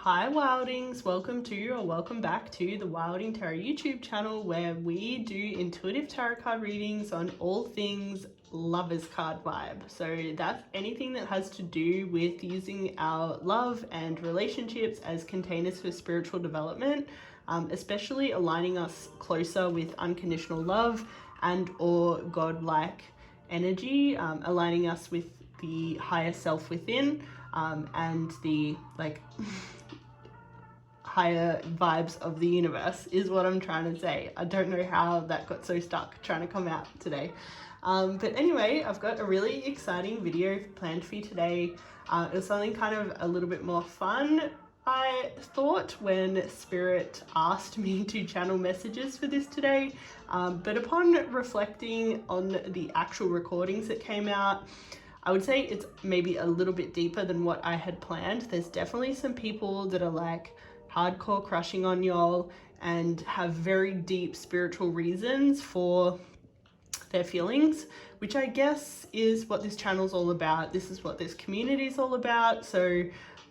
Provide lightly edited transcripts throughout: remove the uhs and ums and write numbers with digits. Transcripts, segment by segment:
Hi Wildings, welcome back to the Wilding Tarot YouTube channel, where we do intuitive tarot card readings on all things lovers card vibe. So that's anything that has to do with using our love and relationships as containers for spiritual development, especially aligning us closer with unconditional love and or godlike energy, aligning us with the higher self within, and the higher vibes of the universe is what I'm trying to say. I don't know how that got so stuck trying to come out today. But anyway, I've got a really exciting video planned for you today. It was something kind of a little bit more fun, I thought, when Spirit asked me to channel messages for this today. But upon reflecting on the actual recordings that came out, I would say it's maybe a little bit deeper than what I had planned. There's definitely some people that are like hardcore crushing on y'all and have very deep spiritual reasons for their feelings, which I guess is what this channel's all about. This is what this community is all about. So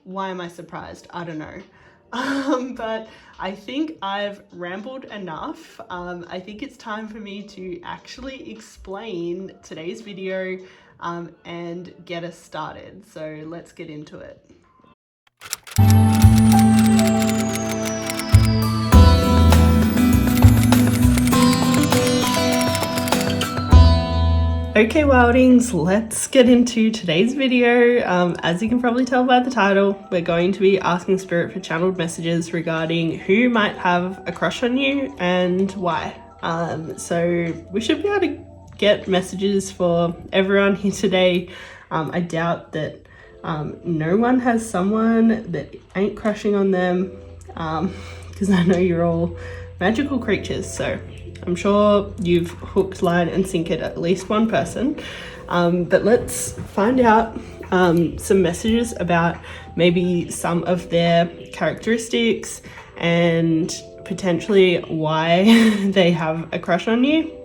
why am I surprised? I don't know. But I think I've rambled enough. I think it's time for me to actually explain today's video and get us started. So let's get into it. Okay Wildings, let's get into today's video. As you can probably tell by the title, we're going to be asking Spirit for channeled messages regarding who might have a crush on you and why. So we should be able to get messages for everyone here today. I doubt that no one has someone that ain't crushing on them, because I know you're all magical creatures, so I'm sure you've hooked, line and sinkered at least one person. But let's find out some messages about maybe some of their characteristics and potentially why they have a crush on you.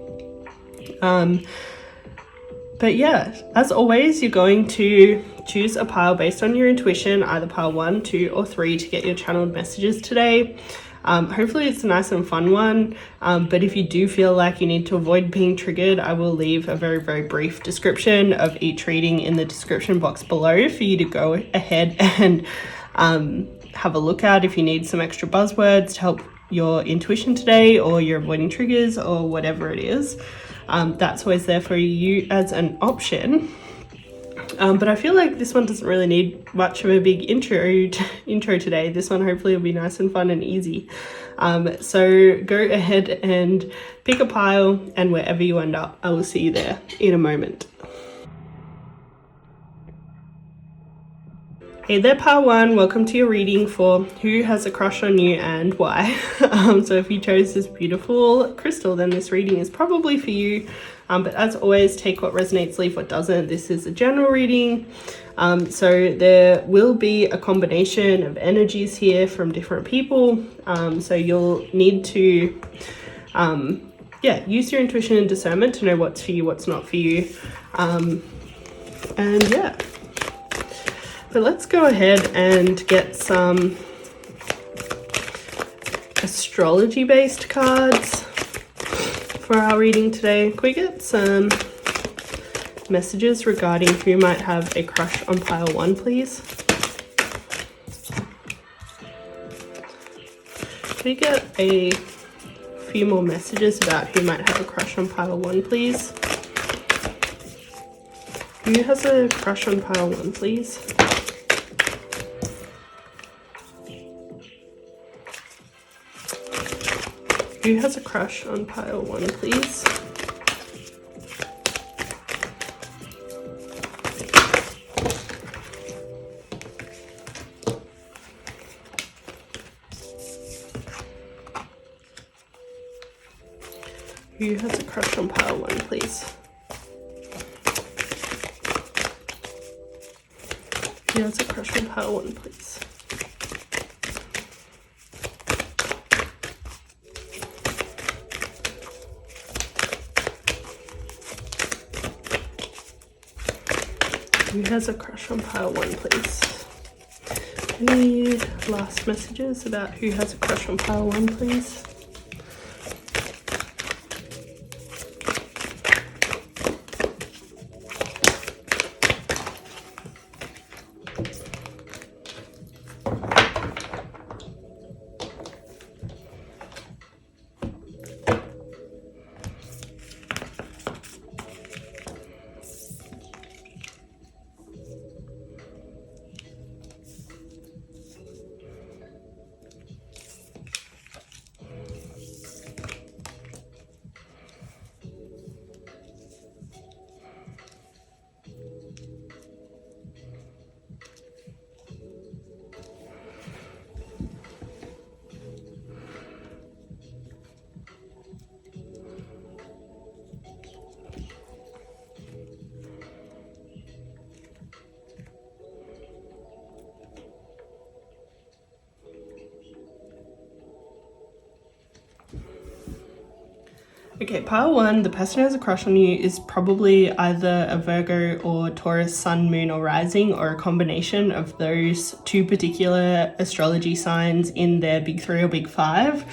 But yeah, as always, you're going to choose a pile based on your intuition, either pile 1, 2, or 3 to get your channeled messages today. Hopefully it's a nice and fun one, but if you do feel like you need to avoid being triggered, I will leave a very, very brief description of each reading in the description box below for you to go ahead and have a look at if you need some extra buzzwords to help your intuition today, or you're avoiding triggers or whatever it is. That's always there for you as an option. But I feel like this one doesn't really need much of a big intro today. This one hopefully will be nice and fun and easy. So go ahead and pick a pile, and wherever you end up, I will see you there in a moment. Hey there, pile 1, welcome to your reading for who has a crush on you and why. So if you chose this beautiful crystal, then this reading is probably for you. But as always, take what resonates, leave what doesn't. This is a general reading. So there will be a combination of energies here from different people. So you'll need to, use your intuition and discernment to know what's for you, what's not for you. And yeah. So let's go ahead and get some astrology-based cards for our reading today. Can we get some messages regarding who might have a crush on pile 1, please? Can we get a few more messages about who might have a crush on pile 1, please? Who has a crush on pile 1, please? Who has a crush on pile 1, please? Who has a crush on pile 1, please? Who has a crush on pile 1, please? Who has a crush on pile 1, please? Who Any last messages about who has a crush on pile 1, please? Okay, pile 1, the person who has a crush on you is probably either a Virgo or Taurus sun, moon or rising, or a combination of those 2 particular astrology signs in their big 3 or big 5.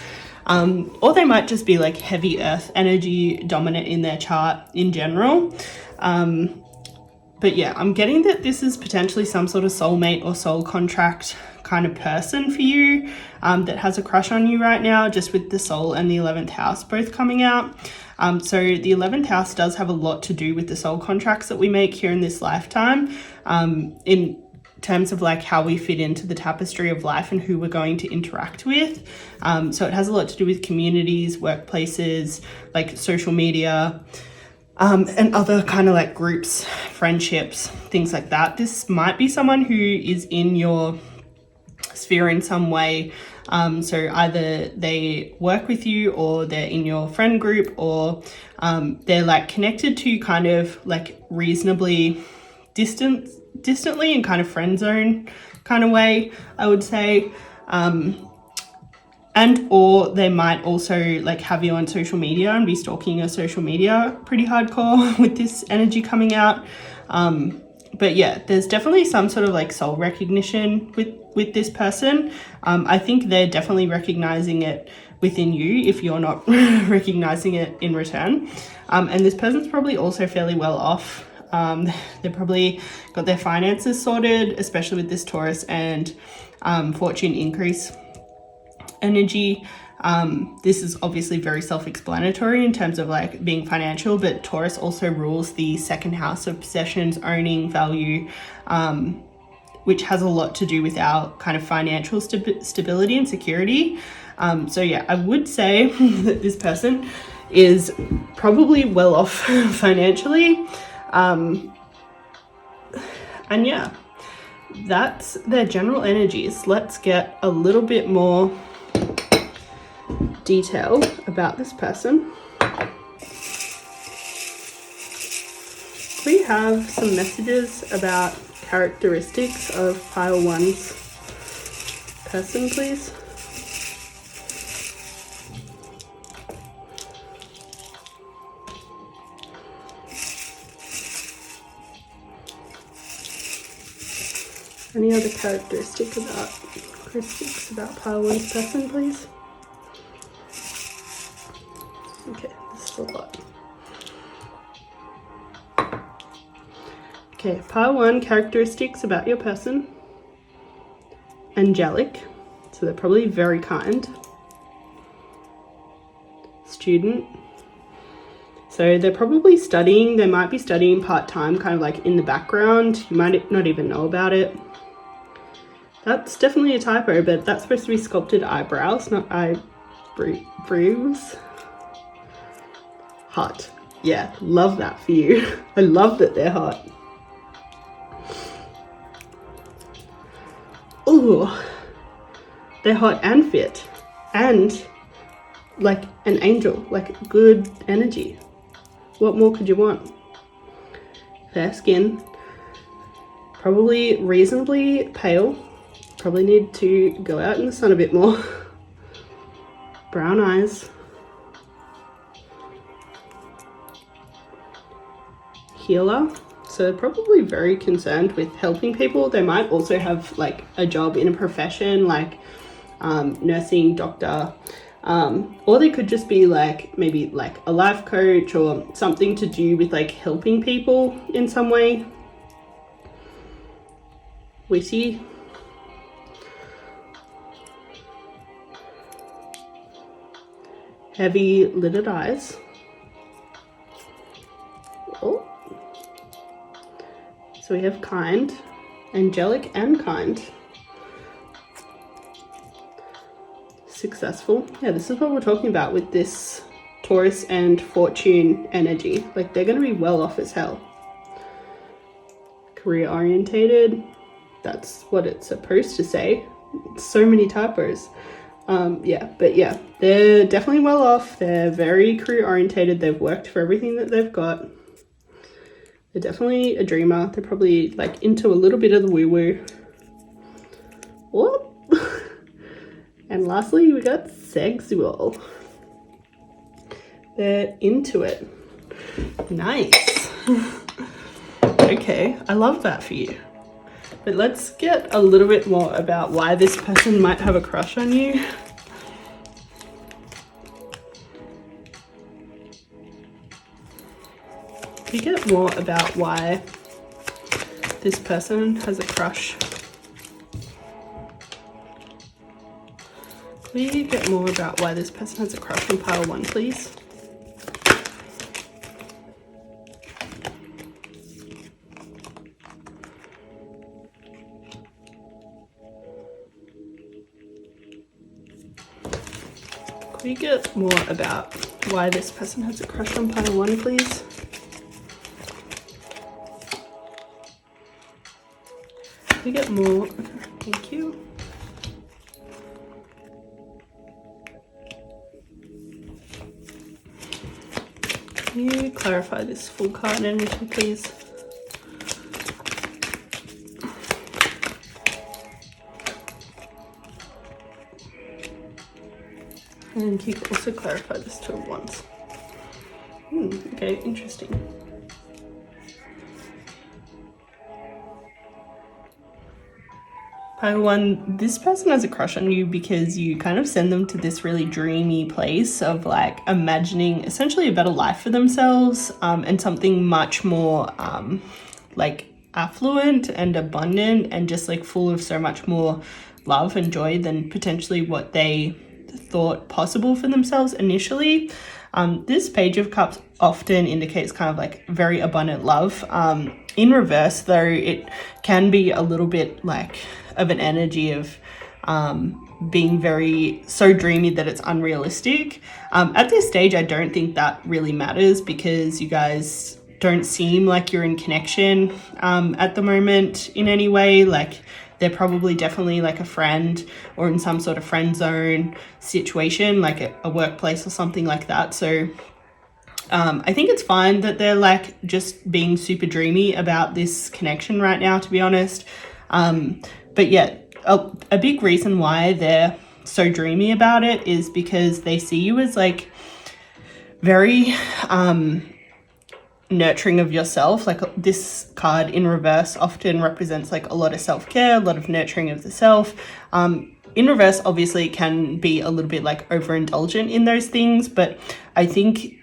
Or they might just be like heavy earth energy dominant in their chart in general. But yeah, I'm getting that this is potentially some sort of soulmate or soul contract kind of person for you, that has a crush on you right now, just with the soul and the 11th house both coming out. So the 11th house does have a lot to do with the soul contracts that we make here in this lifetime, in terms of like how we fit into the tapestry of life and who we're going to interact with. So it has a lot to do with communities, workplaces, like social media, and other kind of like groups, friendships, things like that. This might be someone who is in your sphere in some way. So either they work with you, or they're in your friend group, or they're like connected to you kind of like reasonably distantly in kind of friend zone kind of way, I would say. And or they might also like have you on social media and be stalking your social media pretty hardcore with this energy coming out. But yeah, there's definitely some sort of like soul recognition with this person. I think they're definitely recognizing it within you if you're not recognizing it in return. And this person's probably also fairly well off. They've probably got their finances sorted, especially with this Taurus and fortune increase energy. This is obviously very self-explanatory in terms of like being financial, but Taurus also rules the 2nd house of possessions, owning, value, which has a lot to do with our kind of financial stability and security. So yeah, I would say that this person is probably well off financially. And yeah, that's their general energies. Let's get a little bit more detail about this person. We have some messages about characteristics of pile 1's person, please. Any other characteristics about pile 1's person, please? Okay, this is a lot. Okay, pile 1, characteristics about your person. Angelic, so they're probably very kind. Student, so they're probably studying. They might be studying part-time, kind of like in the background. You might not even know about it. That's definitely a typo, but that's supposed to be sculpted eyebrows, not eyebrows. Hot. Yeah, love that for you. I love that they're hot. Ooh, they're hot and fit, and like an angel, like good energy. What more could you want? Fair skin, probably reasonably pale, probably need to go out in the sun a bit more. Brown eyes. Healer, So they're probably very concerned with helping people. They might also have like a job in a profession like nursing, doctor, or they could just be like maybe like a life coach or something to do with like helping people in some way. We see heavy lidded eyes. Oh. So we have kind, angelic and kind. Successful. Yeah, this is what we're talking about with this Taurus and Fortune energy. Like they're going to be well off as hell. Career orientated. That's what it's supposed to say. So many typos. Yeah, but yeah, they're definitely well off. They're very career orientated. They've worked for everything that they've got. They're definitely a dreamer. They're probably like into a little bit of the woo-woo. Whoop. And lastly, we got sexual. They're into it. Nice. Okay, I love that for you. But let's get a little bit more about why this person might have a crush on you. We get more about why this person has a crush. Can we get more about why this person has a crush on pile 1, please? Can we get more about why this person has a crush on pile 1, please? Can we get more? Thank you. Can you clarify this full card energy, please? And can you also clarify this to once? Okay, interesting. Pile 1, this person has a crush on you because you kind of send them to this really dreamy place of like imagining essentially a better life for themselves, and something much more like affluent and abundant and just like full of so much more love and joy than potentially what they thought possible for themselves initially. This Page of Cups often indicates kind of like very abundant love. In reverse though, it can be a little bit like of an energy of being very so dreamy that it's unrealistic. At this stage, I don't think that really matters because you guys don't seem like you're in connection at the moment in any way. Like they're probably definitely like a friend or in some sort of friend zone situation, like a workplace or something like that. So I think it's fine that they're like just being super dreamy about this connection right now, to be honest. But yeah, a big reason why they're so dreamy about it is because they see you as like very nurturing of yourself. Like this card in reverse often represents like a lot of self-care, a lot of nurturing of the self. In reverse, obviously, it can be a little bit like overindulgent in those things, but I think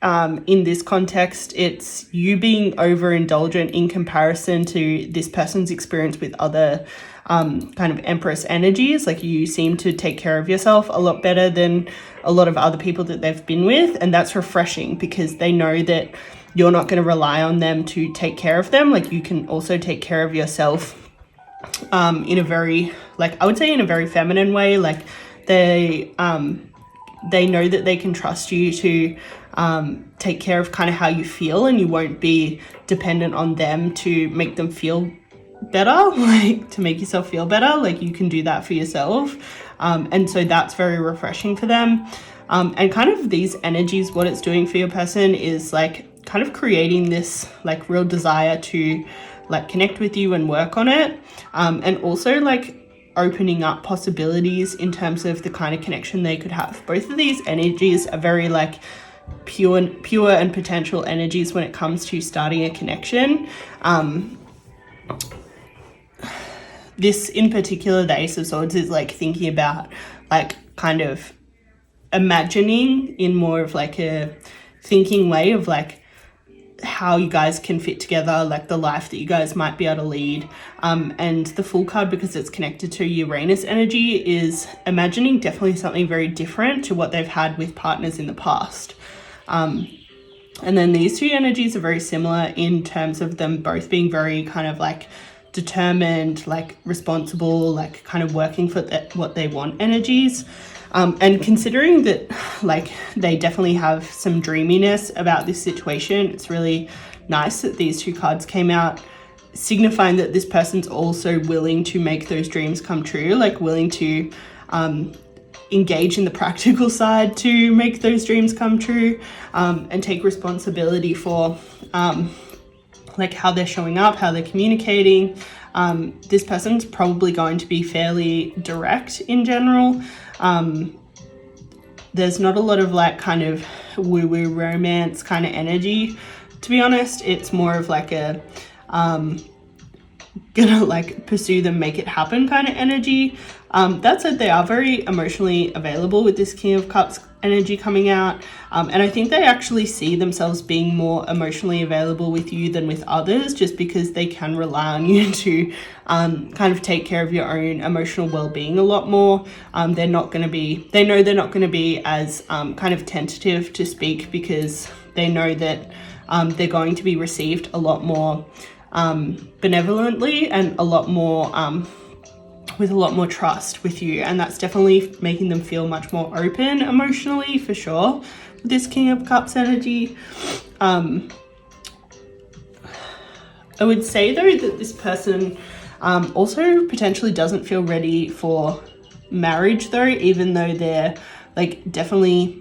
in this context, it's you being overindulgent in comparison to this person's experience with other kind of Empress energies. Like you seem to take care of yourself a lot better than a lot of other people that they've been with, and that's refreshing because they know that you're not going to rely on them to take care of them. Like you can also take care of yourself in a very, like I would say in a very feminine way. Like they know that they can trust you to take care of kind of how you feel, and you won't be dependent on them to make them feel better, like to make yourself feel better. Like you can do that for yourself. And so that's very refreshing for them. And kind of these energies, what it's doing for your person is like kind of creating this like real desire to like connect with you and work on it. And also like opening up possibilities in terms of the kind of connection they could have. Both of these energies are very like pure and potential energies when it comes to starting a connection. This in particular, the Ace of Swords, is like thinking about like kind of imagining in more of like a thinking way of like how you guys can fit together, like the life that you guys might be able to lead. And the Fool card, because it's connected to Uranus energy, is imagining definitely something very different to what they've had with partners in the past. And then these two energies are very similar in terms of them both being very kind of like determined, like responsible, like kind of working for what they want energies. And considering that like they definitely have some dreaminess about this situation, it's really nice that these two cards came out, signifying that this person's also willing to make those dreams come true, like willing to engage in the practical side to make those dreams come true, and take responsibility for like how they're showing up, how they're communicating. This person's probably going to be fairly direct in general. There's not a lot of like kind of woo-woo romance kind of energy, to be honest. It's more of like a gonna like pursue them, make it happen kind of energy. That said, they are very emotionally available with this King of Cups energy coming out, and I think they actually see themselves being more emotionally available with you than with others, just because they can rely on you to kind of take care of your own emotional well-being a lot more. They know they're not going to be as kind of tentative to speak, because they know that they're going to be received a lot more benevolently and a lot more with a lot more trust with you, and that's definitely making them feel much more open emotionally, for sure, with this King of Cups energy. I would say though that this person also potentially doesn't feel ready for marriage though, even though they're like definitely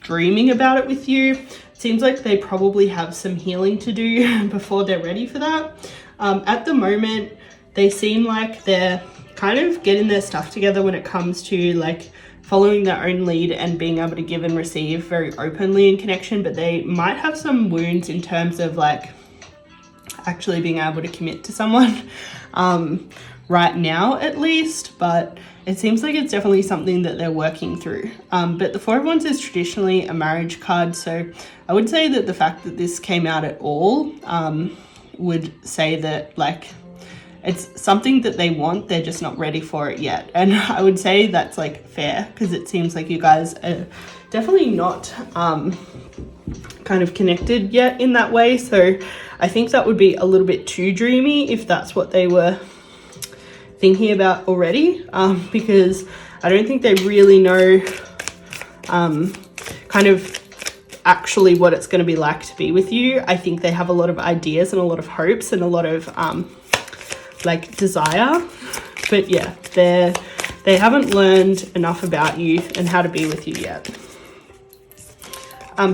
dreaming about it with you. It seems like they probably have some healing to do before they're ready for that. At the moment, they seem like they're kind of getting their stuff together when it comes to like following their own lead and being able to give and receive very openly in connection, but they might have some wounds in terms of like actually being able to commit to someone right now at least, but it seems like it's definitely something that they're working through. But the Four of Wands is traditionally a marriage card, so I would say that the fact that this came out at all would say that like it's something that they want, they're just not ready for it yet. And I would say that's like fair, because it seems like you guys are definitely not kind of connected yet in that way. So I think that would be a little bit too dreamy if that's what they were thinking about already, because I don't think they really know kind of actually what it's going to be like to be with you. I think they have a lot of ideas and a lot of hopes and a lot of like desire, but yeah, they haven't learned enough about you and how to be with you yet.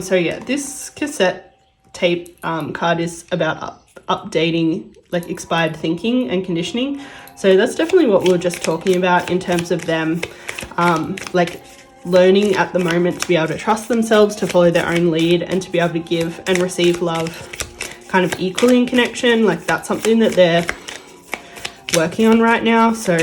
So yeah, this cassette tape card is about updating like expired thinking and conditioning. So that's definitely what we were just talking about in terms of them like learning at the moment to be able to trust themselves, to follow their own lead, and to be able to give and receive love kind of equally in connection. Like that's something that they're working on right now. So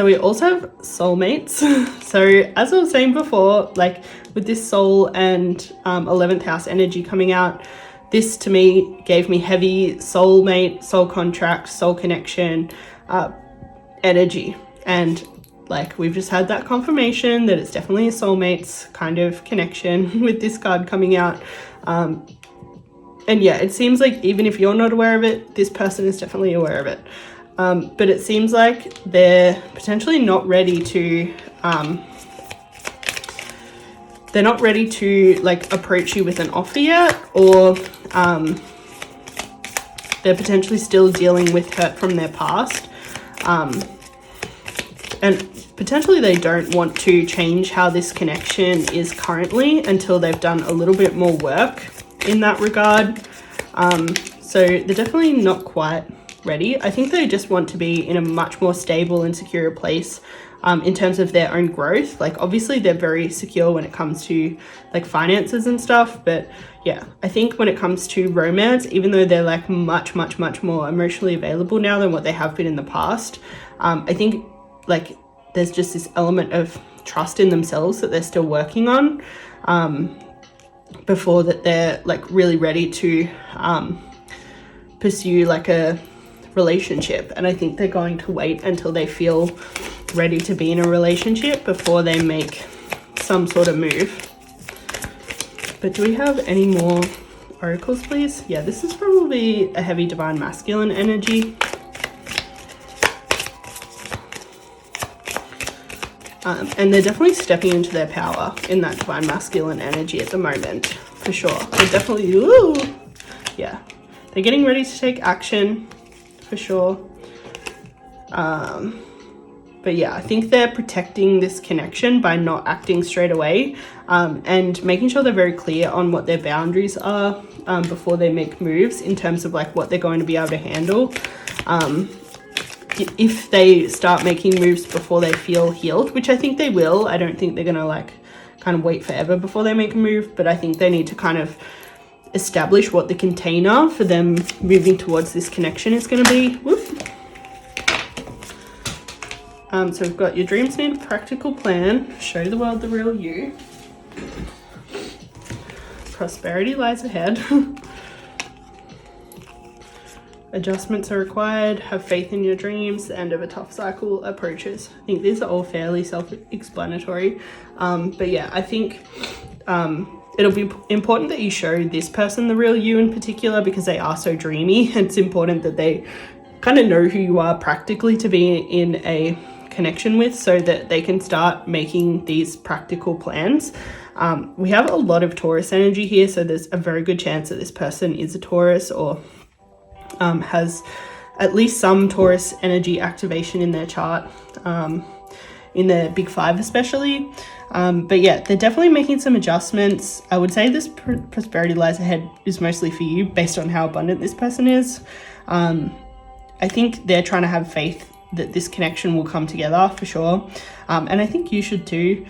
we also have soulmates. So as I was saying before, like with this soul and 11th house energy coming out, this to me gave me heavy soulmate, soul contract, soul connection energy. And like we've just had that confirmation that it's definitely a soulmate's kind of connection with this card coming out. And yeah, it seems like even if you're not aware of it, this person is definitely aware of it. But it seems like they're potentially not ready to like approach you with an offer yet, or they're potentially still dealing with hurt from their past. And potentially they don't want to change how this connection is currently until they've done a little bit more work in that regard. So they're definitely not quite ready. I think they just want to be in a much more stable and secure place in terms of their own growth. Like obviously they're very secure when it comes to like finances and stuff, but yeah, I think when it comes to romance, even though they're like much more emotionally available now than what they have been in the past, I think like there's just this element of trust in themselves that they're still working on before that they're like really ready to pursue like a relationship. And I think they're going to wait until they feel ready to be in a relationship before they make some sort of move. But do we have any more oracles, please? Yeah, this is probably a heavy divine masculine energy. And they're definitely stepping into their power in that divine masculine energy at the moment, for sure. They're definitely, ooh, yeah. They're getting ready to take action, for sure. But yeah, I think they're protecting this connection by not acting straight away, and making sure they're very clear on what their boundaries are before they make moves in terms of like what they're going to be able to handle. If they start making moves before they feel healed, which I think they will, I don't think they're gonna like kind of wait forever before they make a move, but I think they need to kind of establish what the container for them moving towards this connection is going to be. Whoop. So we've got your dreams need a practical plan, show the world the real you, prosperity lies ahead, adjustments are required, have faith in your dreams, the end of a tough cycle approaches. I think these are all fairly self-explanatory, but yeah, I think it'll be important that you show this person the real you in particular, because they are so dreamy. It's important that they kind of know who you are practically to be in a connection with, so that they can start making these practical plans. We have a lot of Taurus energy here, so there's a very good chance that this person is a Taurus or has at least some Taurus energy activation in their chart, in the big five especially. But yeah, they're definitely making some adjustments. I would say this prosperity lies ahead is mostly for you based on how abundant this person is. I think they're trying to have faith that this connection will come together for sure. And I think you should too.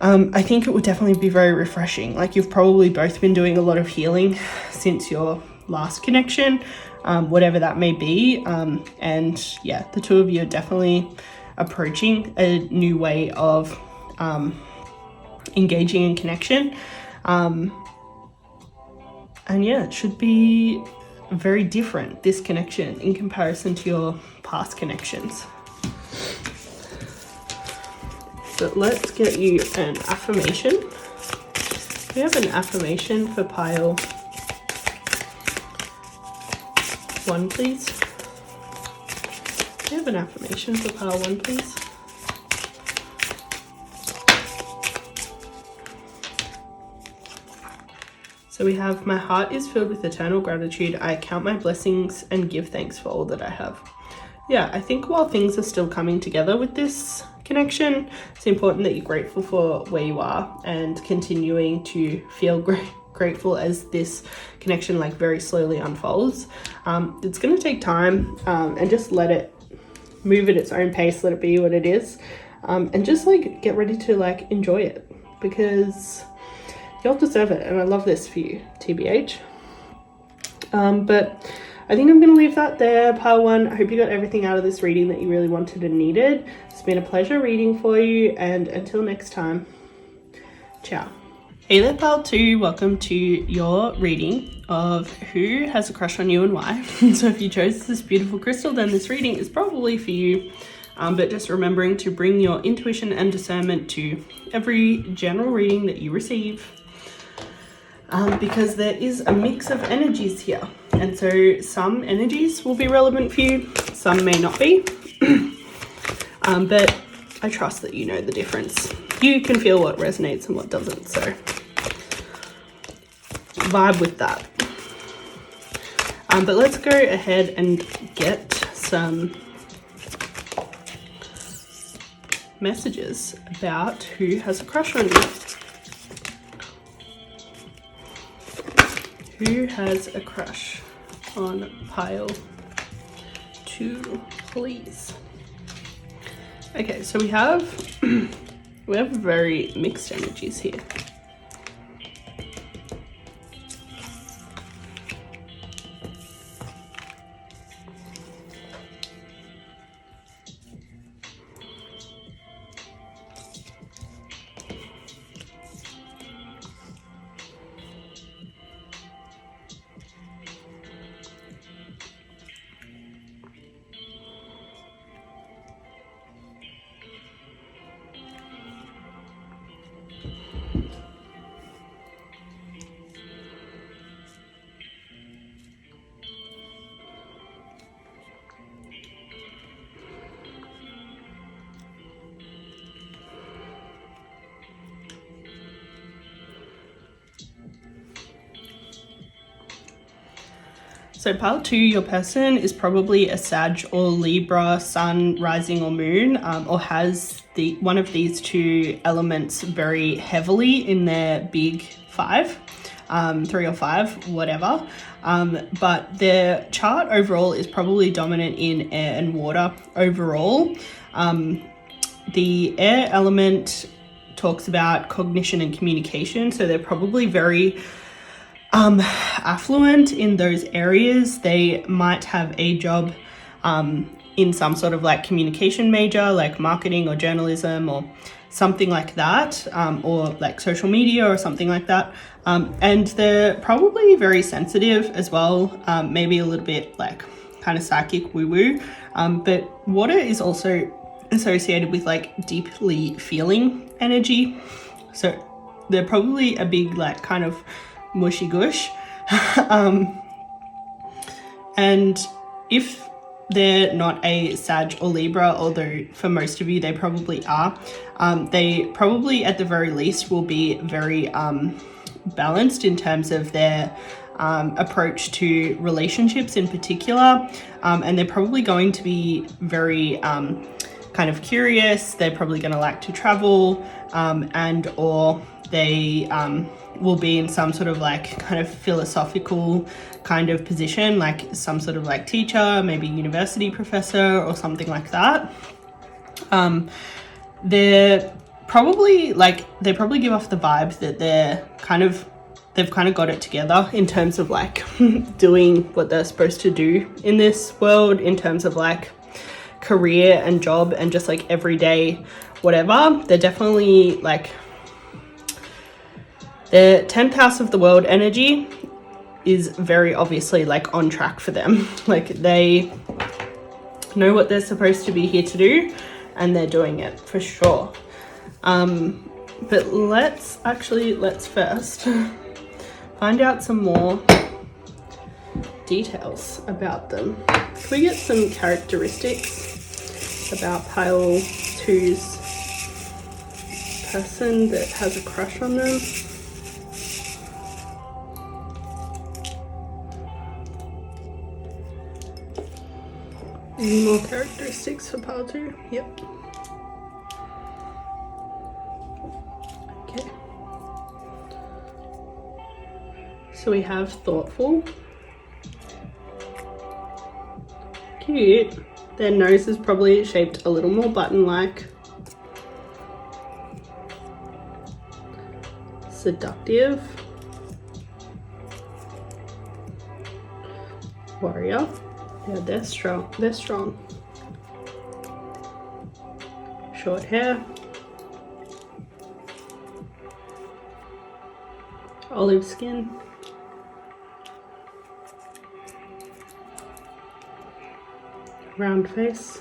I think it would definitely be very refreshing. Like you've probably both been doing a lot of healing since your last connection, whatever that may be. And yeah, the two of you are definitely approaching a new way of engaging in connection. And yeah, it should be very different, this connection, in comparison to your past connections. So let's get you an affirmation. We have an affirmation for pile 1, please. We have an affirmation for pile 1, please. So we have, my heart is filled with eternal gratitude. I count my blessings and give thanks for all that I have. Yeah, I think while things are still coming together with this connection, it's important that you're grateful for where you are and continuing to feel grateful as this connection like very slowly unfolds. It's going to take time, and just let it move at its own pace, let it be what it is, and just like get ready to like enjoy it, because you'll deserve it, and I love this for you, TBH. But I think I'm going to leave that there, pile 1. I hope you got everything out of this reading that you really wanted and needed. It's been a pleasure reading for you, and until next time, ciao. Hey there, pile 2. Welcome to your reading of who has a crush on you and why. So if you chose this beautiful crystal, then this reading is probably for you. But just remembering to bring your intuition and discernment to every general reading that you receive. Because there is a mix of energies here, and so some energies will be relevant for you, some may not be. But I trust that you know the difference. You can feel what resonates and what doesn't, so vibe with that. But let's go ahead and get some messages about who has a crush on you. Who has a crush on pile 2, please? Okay, so we have very mixed energies here. So pile 2, your person is probably a Sag or Libra, Sun, Rising or Moon, or has one of these 2 elements very heavily in their big 5, 3 or 5, whatever. But their chart overall is probably dominant in air and water overall. The air element talks about cognition and communication, so they're probably very affluent in those areas. They might have a job in some sort of like communication major, like marketing or journalism or something like that, or like social media or something like that. And they're probably very sensitive as well, maybe a little bit like kind of psychic woo-woo. But water is also associated with like deeply feeling energy. So they're probably a big like kind of mushy gush. And if they're not a Sag or Libra, although for most of you they probably are, they probably at the very least will be very balanced in terms of their approach to relationships in particular, and they're probably going to be very kind of curious. They're probably going to like to travel, and or they will be in some sort of like kind of philosophical kind of position, like some sort of like teacher, maybe university professor or something like that. They're probably like, they probably give off the vibe that they've kind of got it together in terms of like doing what they're supposed to do in this world, in terms of like career and job and just like everyday whatever. They're definitely like, the 10th house of the world energy is very obviously like on track for them. Like they know what they're supposed to be here to do and they're doing it for sure. But let's first find out some more details about them. Can we get some characteristics about pile 2's person that has a crush on them? Any more characteristics for pile 2? Yep. Okay. So we have thoughtful. Cute. Their nose is probably shaped a little more button-like. Seductive. Warrior. Yeah, they're strong. They're strong. Short hair. Olive skin. Round face.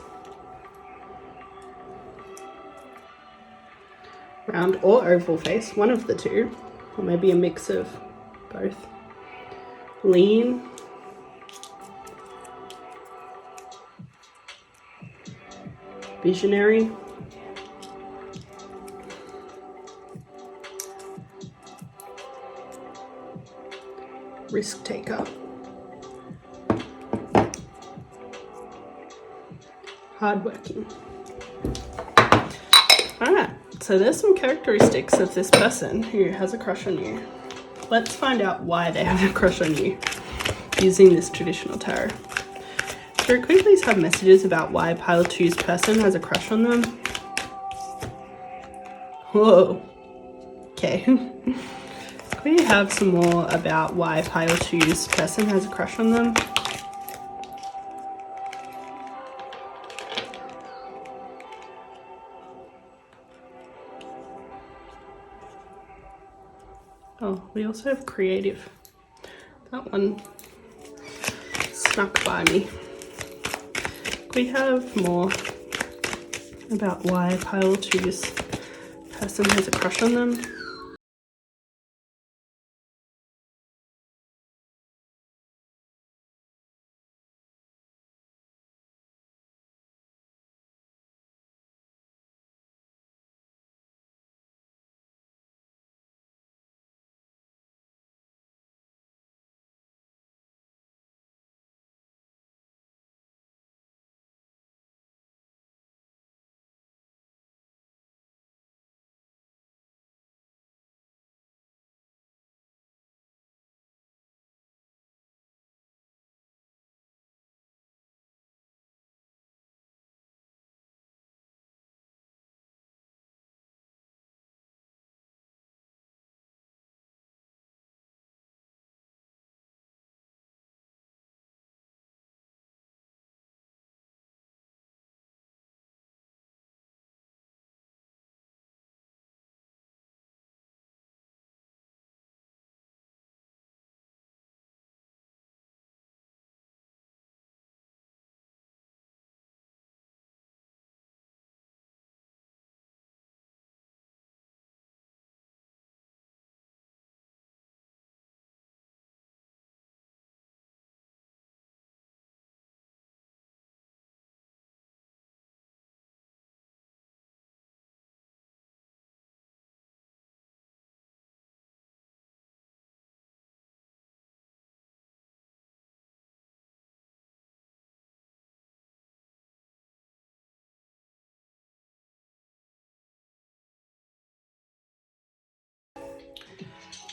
Round or oval face, one of the two, or maybe a mix of both. Lean. Visionary. Risk taker. Hardworking. Alright, so there's some characteristics of this person who has a crush on you. Let's find out why they have a crush on you using this traditional tarot. Spirit, could we please have messages about why pile 2's person has a crush on them? Whoa. Okay. Could we have some more about why pile 2's person has a crush on them? Oh, we also have creative. That one snuck by me. Could we have more about why pile 2's person has a crush on them?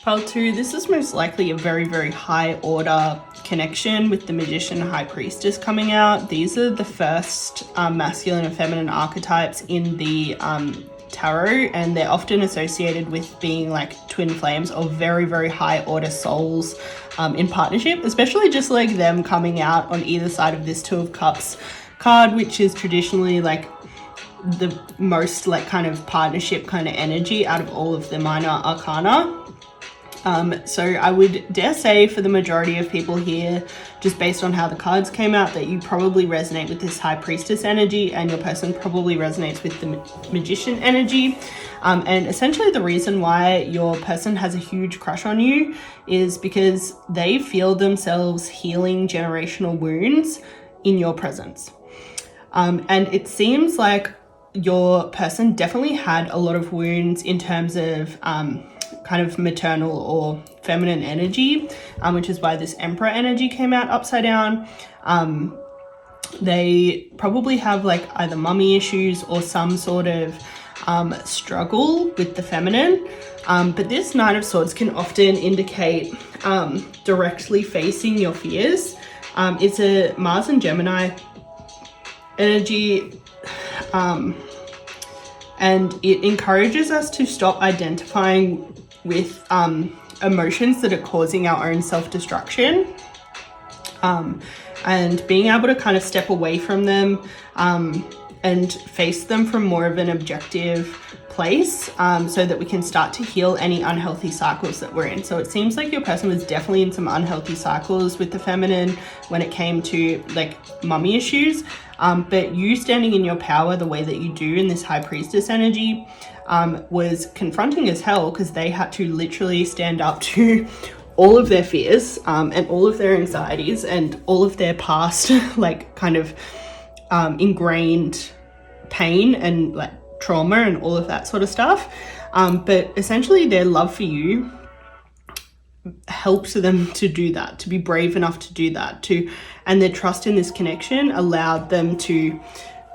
Pile 2, this is most likely a very, very high order connection with the Magician and High Priestess coming out. These are the first masculine and feminine archetypes in the tarot, and they're often associated with being like twin flames or very, very high order souls in partnership, especially just like them coming out on either side of this Two of Cups card, which is traditionally like the most like kind of partnership kind of energy out of all of the minor arcana. So I would dare say for the majority of people here, just based on how the cards came out, that you probably resonate with this High Priestess energy, and your person probably resonates with the Magician energy. And essentially the reason why your person has a huge crush on you is because they feel themselves healing generational wounds in your presence. And it seems like your person definitely had a lot of wounds in terms of kind of maternal or feminine energy, which is why this Emperor energy came out upside down. They probably have like either mummy issues or some sort of struggle with the feminine. But this Nine of Swords can often indicate directly facing your fears. It's a Mars and Gemini energy, and it encourages us to stop identifying with emotions that are causing our own self-destruction, and being able to kind of step away from them and face them from more of an objective place, so that we can start to heal any unhealthy cycles that we're in. So it seems like your person was definitely in some unhealthy cycles with the feminine when it came to like mummy issues, but you standing in your power the way that you do in this High Priestess energy was confronting as hell, because they had to literally stand up to all of their fears and all of their anxieties and all of their past like kind of ingrained pain and like trauma and all of that sort of stuff. But essentially their love for you helped them to do that, to be brave enough to do that, and their trust in this connection allowed them to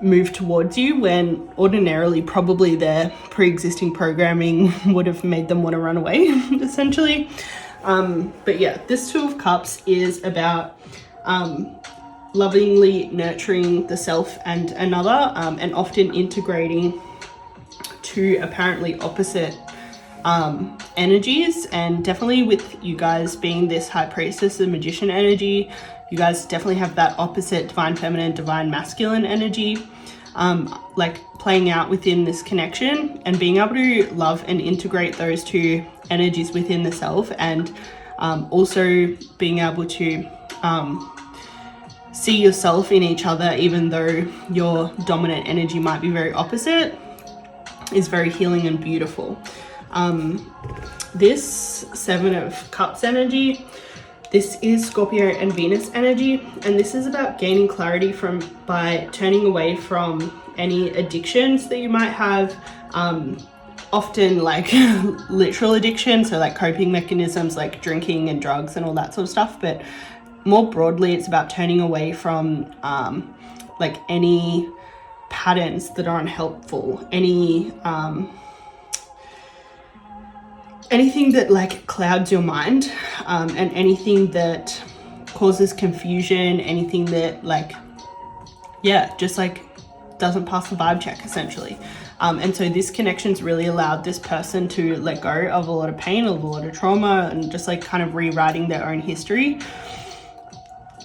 move towards you when ordinarily probably their pre-existing programming would have made them want to run away, essentially. But yeah, this Two of Cups is about lovingly nurturing the self and another, and often integrating two apparently opposite energies. And definitely with you guys being this high priestess and magician energy, you guys definitely have that opposite divine feminine, divine masculine energy, like playing out within this connection, and being able to love and integrate those two energies within the self, and also being able to see yourself in each other, even though your dominant energy might be very opposite, is very healing and beautiful. This Seven of Cups energy, this is Scorpio and Venus energy, and this is about gaining clarity by turning away from any addictions that you might have, often like literal addiction, so like coping mechanisms like drinking and drugs and all that sort of stuff, but more broadly it's about turning away from like any patterns that aren't helpful, anything that like clouds your mind, and anything that causes confusion, anything that like, yeah, just like doesn't pass the vibe check essentially. And so this connection's really allowed this person to let go of a lot of pain, of a lot of trauma, and just like kind of rewriting their own history.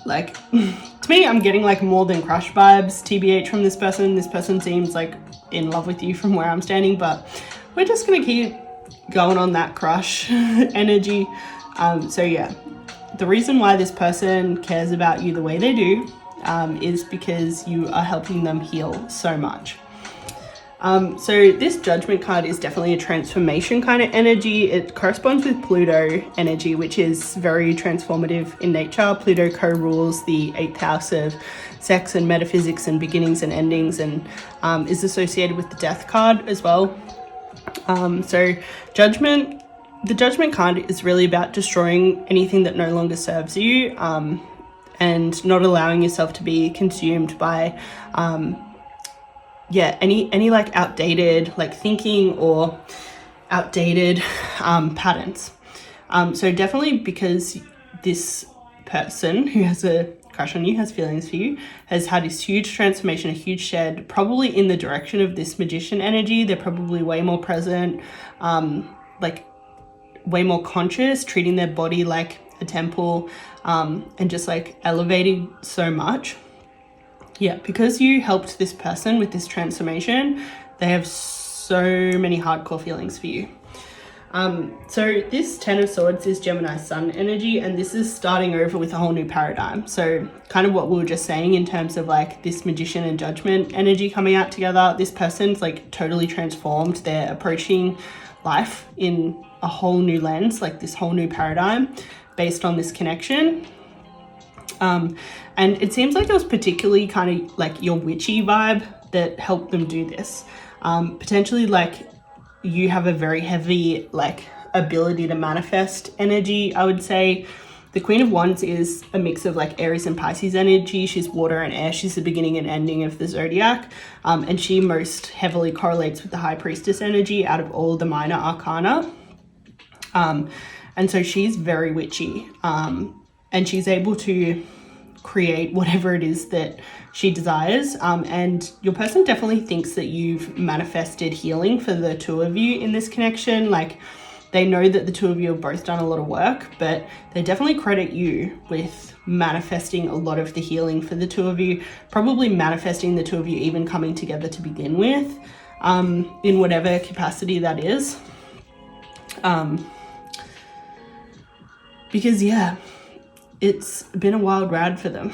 Like to me, I'm getting like more than crush vibes, TBH, from this person. This person seems like in love with you from where I'm standing, but we're just gonna keep going on that crush energy. So yeah, the reason why this person cares about you the way they do is because you are helping them heal so much. So this Judgment card is definitely a transformation kind of energy. It corresponds with Pluto energy, which is very transformative in nature. Pluto co-rules the 8th house of sex and metaphysics and beginnings and endings, and is associated with the Death card as well. So the Judgment card is really about destroying anything that no longer serves you, and not allowing yourself to be consumed by any like outdated like thinking or outdated patterns. So definitely, because this person who has a crush on you, has feelings for you, has had this huge transformation, a huge shed, probably in the direction of this magician energy. They're probably way more present, like way more conscious, treating their body like a temple, and just like elevating so much. Yeah, because you helped this person with this transformation, they have so many hardcore feelings for you. So this 10 of Swords is Gemini Sun energy, and this is starting over with a whole new paradigm. So kind of what we were just saying in terms of like this Magician and Judgment energy coming out together. This person's like totally transformed. They're approaching life in a whole new lens, like this whole new paradigm based on this connection. And it seems like it was particularly kind of like your witchy vibe that helped them do this. Potentially like you have a very heavy like ability to manifest energy, I would say. The Queen of Wands is a mix of like Aries and Pisces energy. She's water and air. She's the beginning and ending of the zodiac. And she most heavily correlates with the High Priestess energy out of all the minor arcana. And so she's very witchy. And she's able to create whatever it is that she desires. And your person definitely thinks that you've manifested healing for the two of you in this connection. Like, they know that the two of you have both done a lot of work, but they definitely credit you with manifesting a lot of the healing for the two of you, probably manifesting the two of you even coming together to begin with, in whatever capacity that is. Because yeah, it's been a wild ride for them.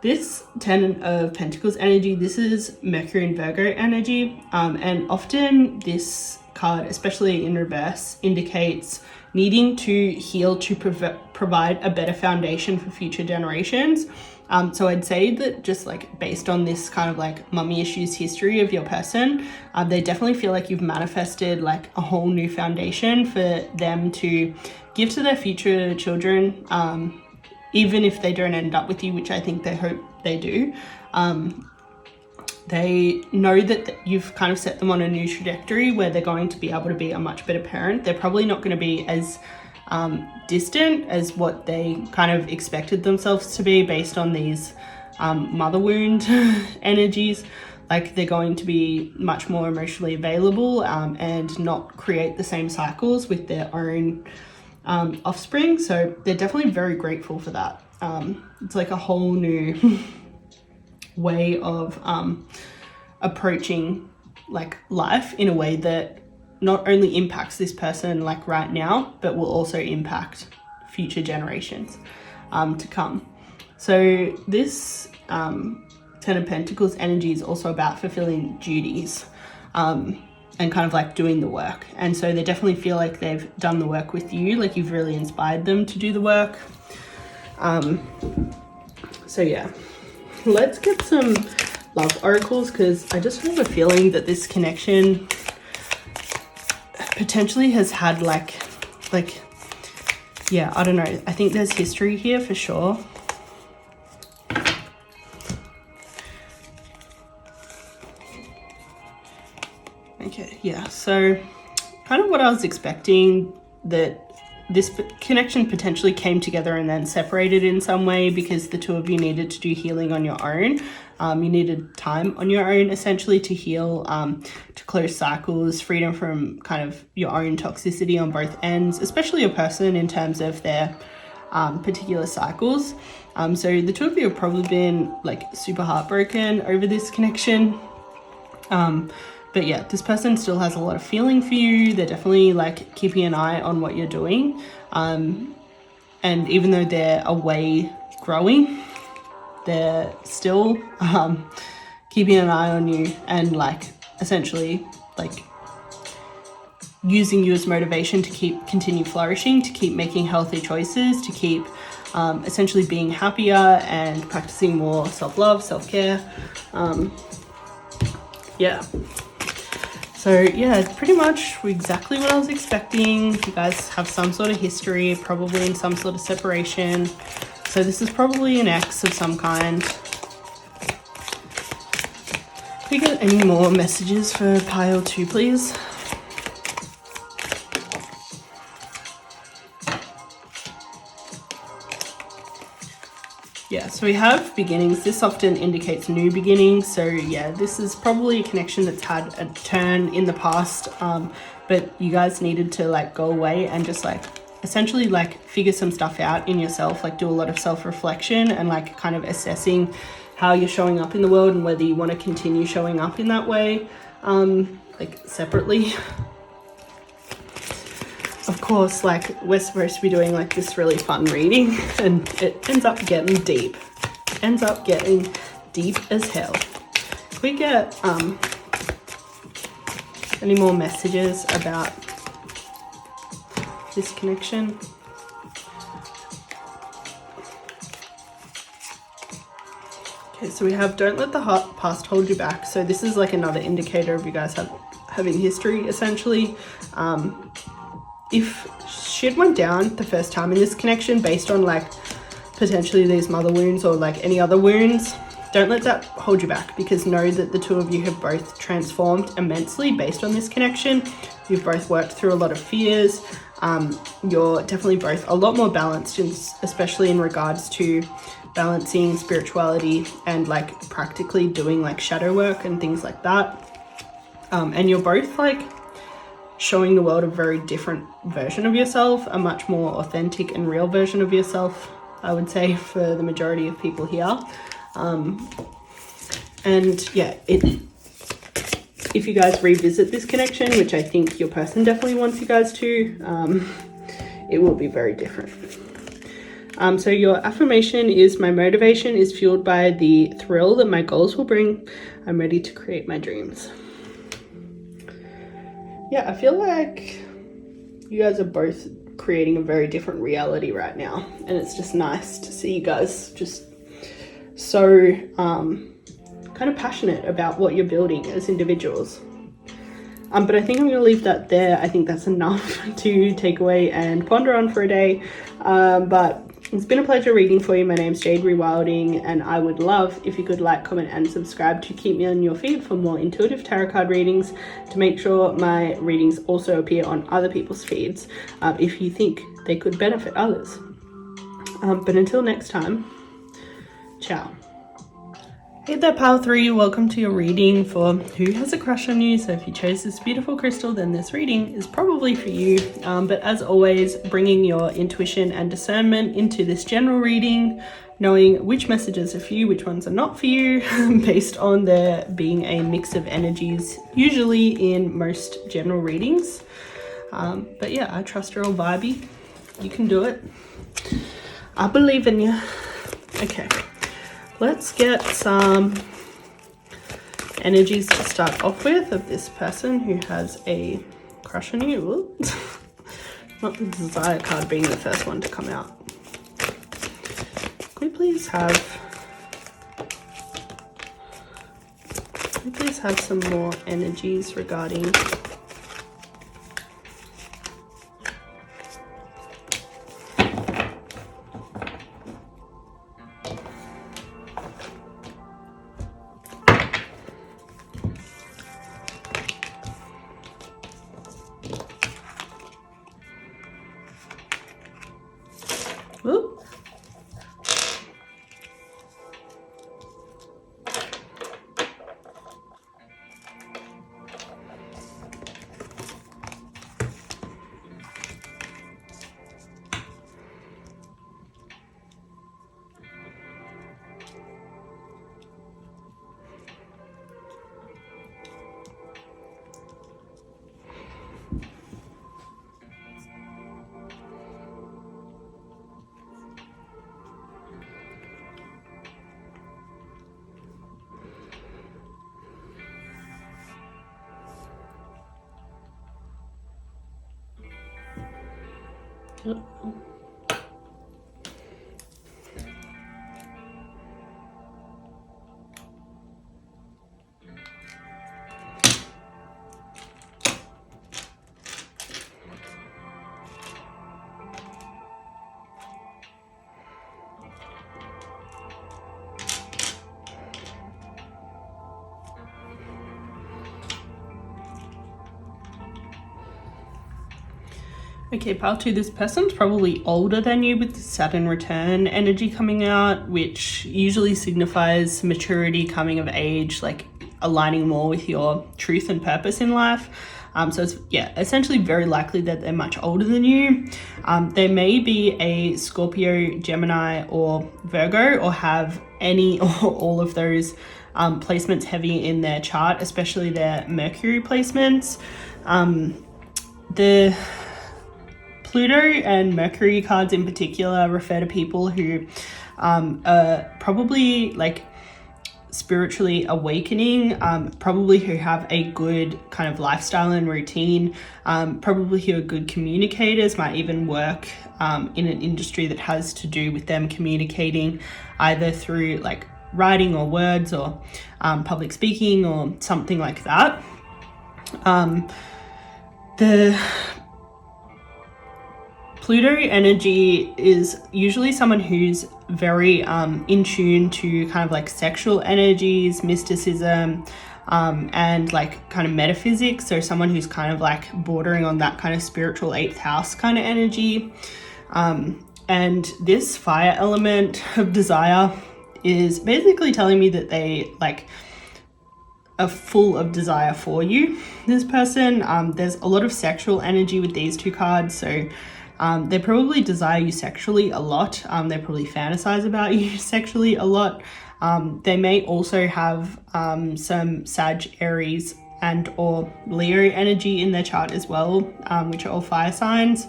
This 10 of Pentacles energy, this is Mercury and Virgo energy. And often this card, especially in reverse, indicates needing to heal to provide a better foundation for future generations. So I'd say that just like based on this kind of like mummy issues history of your person, they definitely feel like you've manifested like a whole new foundation for them to give to their future children, even if they don't end up with you, which I think they hope they do. They know that you've kind of set them on a new trajectory where they're going to be able to be a much better parent. They're probably not going to be as distant as what they kind of expected themselves to be based on these mother wound energies. Like they're going to be much more emotionally available and not create the same cycles with their own offspring. So they're definitely very grateful for that. It's like a whole new way of approaching like life in a way that not only impacts this person like right now, but will also impact future generations to come. So this Ten of Pentacles energy is also about fulfilling duties and kind of like doing the work. And so they definitely feel like they've done the work with you, like you've really inspired them to do the work. So yeah, let's get some love oracles, because I just have a feeling that this connection potentially has had like yeah, I don't know, I think there's history here for sure. Okay, yeah, so kind of what I was expecting, that this connection potentially came together and then separated in some way because the two of you needed to do healing on your own. You needed time on your own essentially to heal, to close cycles, freedom from kind of your own toxicity on both ends, especially a person in terms of their particular cycles. So the two of you have probably been like super heartbroken over this connection. But yeah, this person still has a lot of feeling for you. They're definitely like keeping an eye on what you're doing. And even though they're away growing, they're still keeping an eye on you and like essentially like using you as motivation to continue flourishing, to keep making healthy choices, to keep essentially being happier and practicing more self-love, self-care. Yeah. So yeah, pretty much exactly what I was expecting. You guys have some sort of history, probably in some sort of separation. So this is probably an ex of some kind. Can we get any more messages for pile 2, please? Yeah, so we have beginnings. This often indicates new beginnings. So yeah, this is probably a connection that's had a turn in the past, but you guys needed to like go away and just like essentially like figure some stuff out in yourself, like do a lot of self-reflection and like kind of assessing how you're showing up in the world and whether you want to continue showing up in that way, like separately. Of course, like we're supposed to be doing like this really fun reading and it ends up getting deep. Ends up getting deep as hell. Can we get any more messages about this connection? Okay, so we have don't let the past hold you back. So this is like another indicator of you guys having history essentially. If shit went down the first time in this connection based on like potentially these mother wounds or like any other wounds, don't let that hold you back, because know that the two of you have both transformed immensely based on this connection. You've both worked through a lot of fears. You're definitely both a lot more balanced, especially in regards to balancing spirituality and like practically doing like shadow work and things like that. And you're both like showing the world a very different version of yourself, a much more authentic and real version of yourself, I would say, for the majority of people here. And yeah, if you guys revisit this connection, which I think your person definitely wants you guys to, it will be very different. So your affirmation is, my motivation is fueled by the thrill that my goals will bring. I'm ready to create my dreams. Yeah, I feel like you guys are both creating a very different reality right now, and it's just nice to see you guys just so kind of passionate about what you're building as individuals. But I think I'm going to leave that there. I think that's enough to take away and ponder on for a day. But It's been a pleasure reading for you. My name's Jade Rewilding, and I would love if you could like, comment, and subscribe to keep me on your feed for more intuitive tarot card readings, to make sure my readings also appear on other people's feeds if you think they could benefit others. But until next time, ciao. Hey there, Pile 3, welcome to your reading for Who Has a Crush on You. So if you chose this beautiful crystal, then this reading is probably for you. But as always, bringing your intuition and discernment into this general reading, knowing which messages are for you, which ones are not for you, based on there being a mix of energies, usually in most general readings. But yeah, I trust you're all vibey. You can do it. I believe in you. Okay. Let's get some energies to start off with of this person who has a crush on you. Not the desire card being the first one to come out. Can we please have some more energies regarding Ooh. Okay, pile 2, this person's probably older than you with the Saturn return energy coming out, which usually signifies maturity, coming of age, like aligning more with your truth and purpose in life. So it's, yeah, essentially very likely that they're much older than you. They may be a Scorpio, Gemini, or Virgo, or have any or all of those placements heavy in their chart, especially their Mercury placements. The Pluto and Mercury cards in particular refer to people who are probably like spiritually awakening, probably who have a good kind of lifestyle and routine, probably who are good communicators, might even work in an industry that has to do with them communicating either through like writing or words or public speaking or something like that. The Pluto energy is usually someone who's very in tune to kind of like sexual energies, mysticism, and like kind of metaphysics. So someone who's kind of like bordering on that kind of spiritual 8th house kind of energy. And this fire element of desire is basically telling me that they like are full of desire for you, this person. There's a lot of sexual energy with these two cards, so they probably desire you sexually a lot. They probably fantasize about you sexually a lot. They may also have some Sag, Aries, and or Leo energy in their chart as well, which are all fire signs.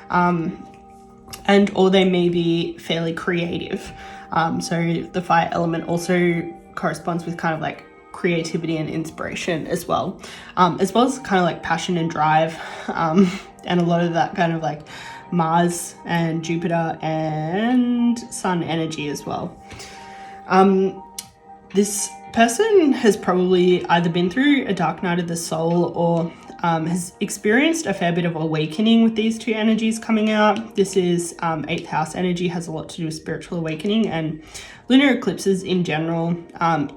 And or they may be fairly creative. So the fire element also corresponds with kind of like creativity and inspiration as well as kind of like passion and drive, and a lot of that kind of like Mars and Jupiter and Sun energy as well. This person has probably either been through a dark night of the soul or has experienced a fair bit of awakening with these two energies coming out. This is 8th house energy, has a lot to do with spiritual awakening, and lunar eclipses in general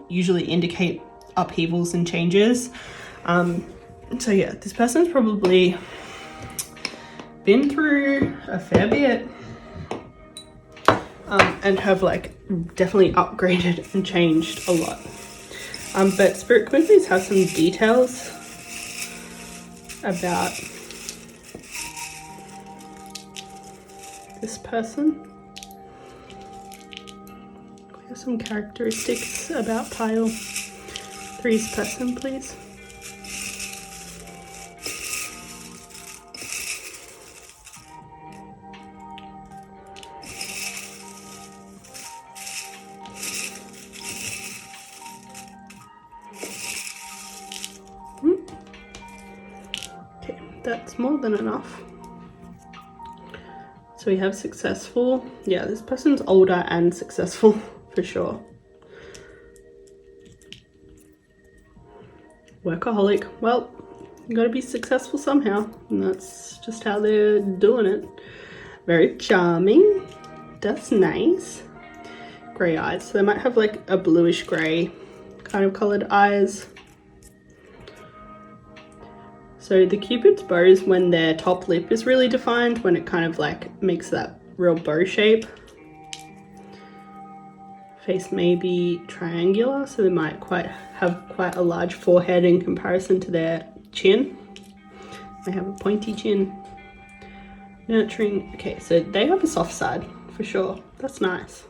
usually indicate upheavals and changes. So yeah, this person's probably been through a fair bit and have like definitely upgraded and changed a lot. But Spirit Quincies have some details about this person. We have some characteristics about pile 3's person, please. That's more than enough. So we have successful. Yeah, this person's older and successful for sure. Workaholic. Well, you gotta be successful somehow, and that's just how they're doing it. Very charming. That's nice. Grey eyes. So they might have like a bluish grey kind of colored eyes. So the Cupid's bow is when their top lip is really defined, when it kind of like makes that real bow shape. Face may be triangular, so they might have quite a large forehead in comparison to their chin. They have a pointy chin. Nurturing. Okay, so they have a soft side for sure. That's nice.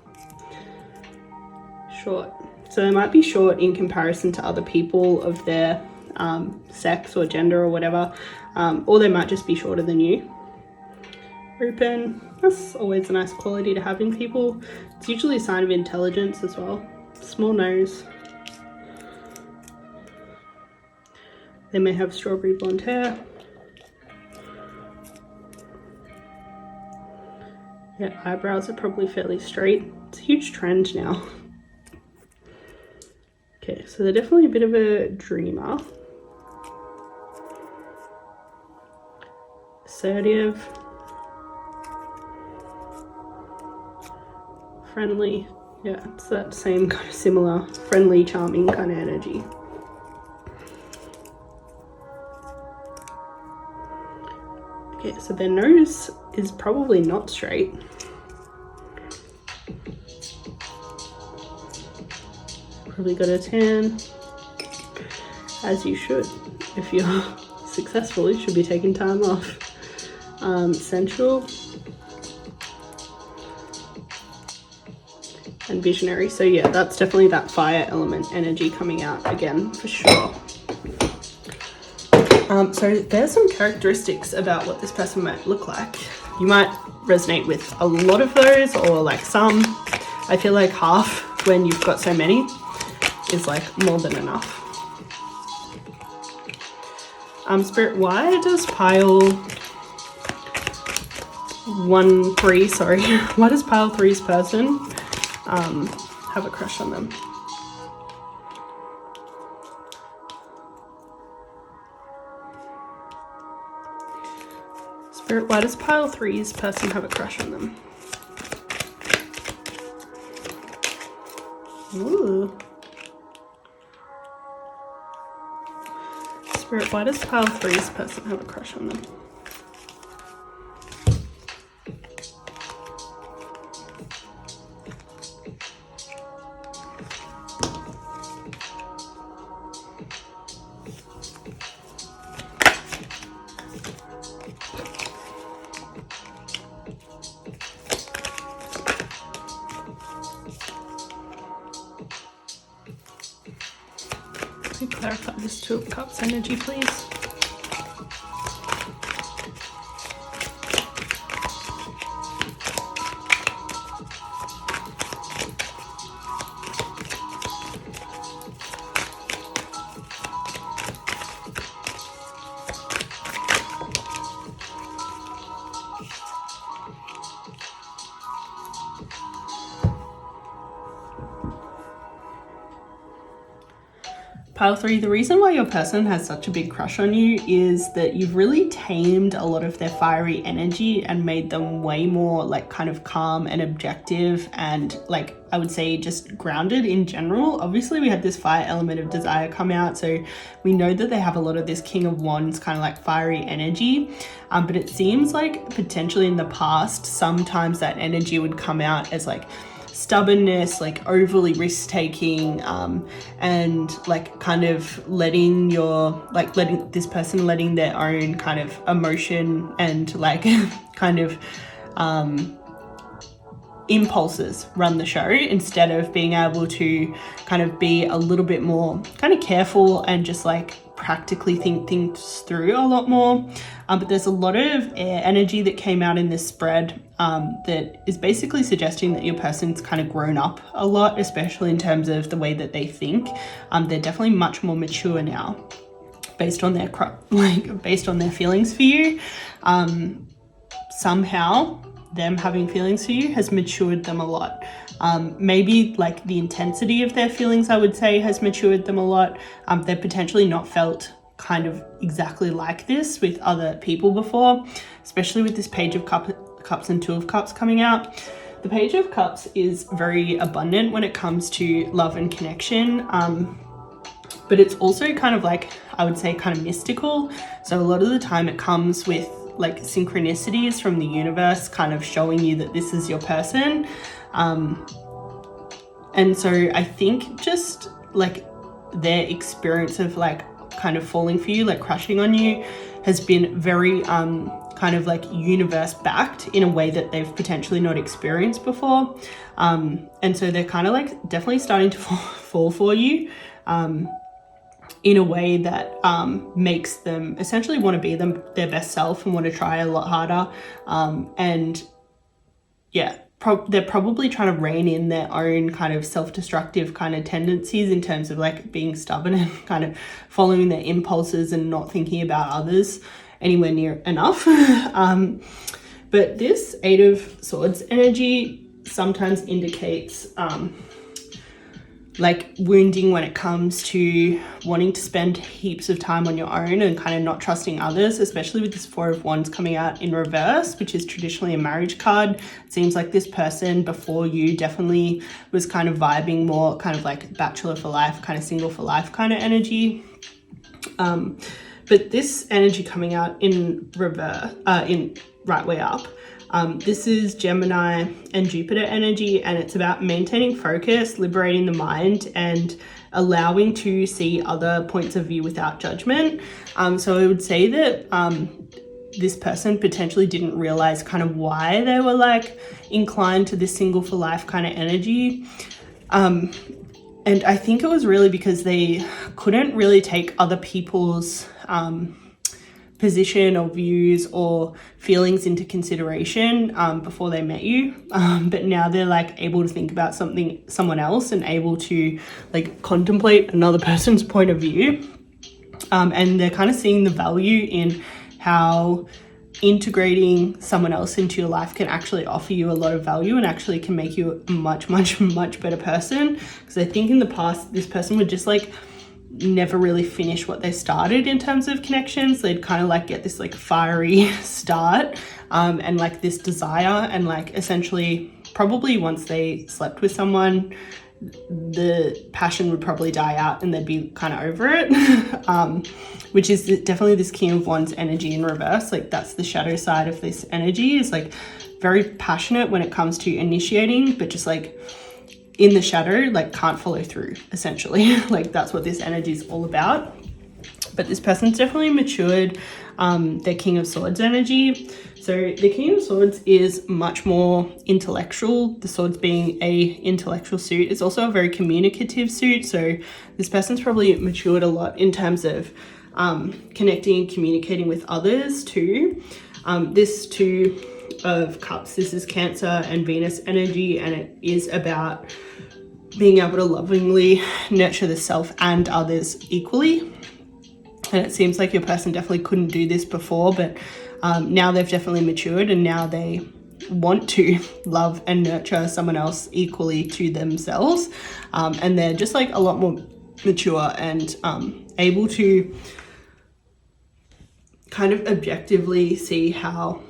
Short. So they might be short in comparison to other people of their sex or gender or whatever, or they might just be shorter than you. Open. That's always a nice quality to have in people. It's usually a sign of intelligence as well. Small nose. They may have strawberry blonde hair. Yeah, eyebrows are probably fairly straight. It's a huge trend now. Okay, so they're definitely a bit of a dreamer. Assertive. Friendly. Yeah, it's that same kind of similar friendly, charming kind of energy. Okay, so their nose is probably not straight. Probably got a tan, as you should. If you're successful, you should be taking time off. Sensual and visionary. So yeah, that's definitely that fire element energy coming out again for sure. So there's some characteristics about what this person might look like. You might resonate with a lot of those or like some. I feel like half, when you've got so many, is like more than enough. Spirit, why does pile 1-3, sorry, why does pile 3's person have a crush on them? Spirit, why does pile 3's person have a crush on them? Ooh. Spirit, why does pile 3's person have a crush on them? Can you clarify this Two of Cups energy, please? Pile 3, the reason why your person has such a big crush on you is that you've really tamed a lot of their fiery energy and made them way more like kind of calm and objective and like I would say just grounded in general. Obviously we had this fire element of desire come out, so we know that they have a lot of this King of Wands kind of like fiery energy, but it seems like potentially in the past sometimes that energy would come out as like stubbornness, like overly risk-taking, and like kind of letting this person letting their own kind of emotion and like kind of impulses run the show, instead of being able to kind of be a little bit more kind of careful and just like practically think things through a lot more. But there's a lot of air energy that came out in this spread that is basically suggesting that your person's kind of grown up a lot, especially in terms of the way that they think. They're definitely much more mature now based on their based on their feelings for you. Somehow them having feelings for you has matured them a lot. Maybe like the intensity of their feelings, I would say, has matured them a lot. They've potentially not felt kind of exactly like this with other people before, especially with this Page of Cups and Two of Cups coming out. The Page of Cups is very abundant when it comes to love and connection, but it's also kind of like, I would say, kind of mystical. So a lot of the time it comes with like synchronicities from the universe kind of showing you that this is your person. And so I think just like their experience of like kind of falling for you, like crushing on you, has been very kind of like universe backed in a way that they've potentially not experienced before. And so they're kind of like definitely starting to fall for you in a way that makes them essentially want to be their best self and want to try a lot harder. And yeah, they're probably trying to rein in their own kind of self-destructive kind of tendencies in terms of like being stubborn and kind of following their impulses and not thinking about others anywhere near enough. But this Eight of Swords energy sometimes indicates like wounding when it comes to wanting to spend heaps of time on your own and kind of not trusting others, especially with this Four of Wands coming out in reverse, which is traditionally a marriage card. It seems like this person before you definitely was kind of vibing more kind of like bachelor for life, kind of single for life kind of energy. But this energy coming out in reverse, in right way up, this is Gemini and Jupiter energy, and it's about maintaining focus, liberating the mind, and allowing to see other points of view without judgment. So I would say that this person potentially didn't realize kind of why they were like inclined to this single for life kind of energy. And I think it was really because they couldn't really take other people's position or views or feelings into consideration before they met you, but now they're like able to think about someone else and able to like contemplate another person's point of view, and they're kind of seeing the value in how integrating someone else into your life can actually offer you a lot of value and actually can make you a much better person. Because I think in the past this person would just like never really finish what they started in terms of connections. They'd kind of like get this like fiery start and like this desire, and like essentially probably once they slept with someone the passion would probably die out and they'd be kind of over it. Which is definitely this King of Wands energy in reverse. Like that's the shadow side of this energy, is like very passionate when it comes to initiating, but just like in the shadow, like can't follow through essentially. Like that's what this energy is all about. But this person's definitely matured their King of Swords energy. So the King of Swords is much more intellectual, the swords being a intellectual suit. It's also a very communicative suit. So this person's probably matured a lot in terms of connecting and communicating with others too. This Two of Cups, this is Cancer and Venus energy, and it is about being able to lovingly nurture the self and others equally. And it seems like your person definitely couldn't do this before, but now they've definitely matured and now they want to love and nurture someone else equally to themselves. And they're just like a lot more mature and able to kind of objectively see how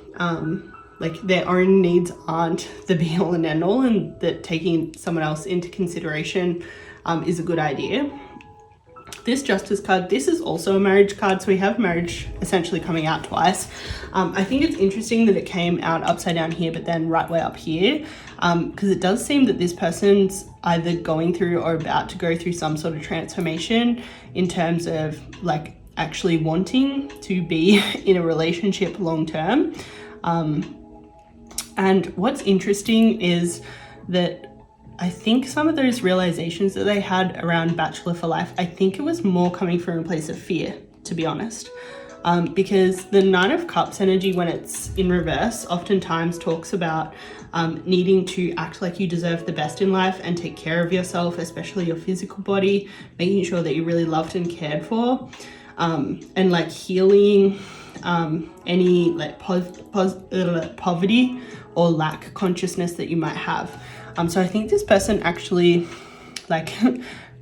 like their own needs aren't the be all and end all, and that taking someone else into consideration is a good idea. This Justice card, this is also a marriage card, so we have marriage essentially coming out twice. I think it's interesting that it came out upside down here but then right way up here, because it does seem that this person's either going through or about to go through some sort of transformation in terms of like actually wanting to be in a relationship long term. And what's interesting is that I think some of those realizations that they had around Bachelor for Life, I think it was more coming from a place of fear, to be honest. Because the Nine of Cups energy, when it's in reverse, oftentimes talks about needing to act like you deserve the best in life and take care of yourself, especially your physical body, making sure that you're really loved and cared for, and like healing any like poverty or lack consciousness that you might have. So I think this person actually like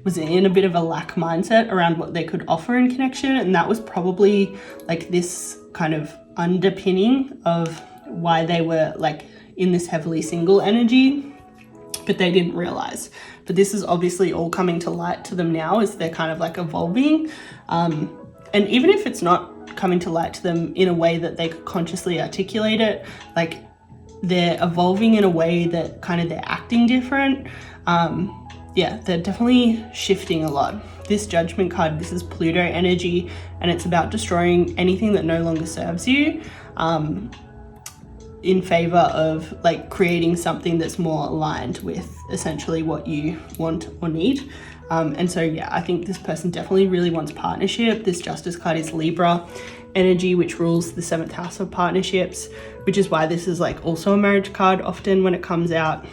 was in a bit of a lack mindset around what they could offer in connection, and that was probably like this kind of underpinning of why they were like in this heavily single energy, but they didn't realize. But this is obviously all coming to light to them now as they're kind of like evolving, and even if it's not coming to light to them in a way that they could consciously articulate it, like they're evolving in a way that kind of they're acting different. Yeah, they're definitely shifting a lot. This Judgment card, this is Pluto energy, and it's about destroying anything that no longer serves you, in favor of like creating something that's more aligned with essentially what you want or need. And so yeah, I think this person definitely really wants partnership. This Justice card is Libra energy, which rules the 7th house of partnerships, which is why this is like also a marriage card often when it comes out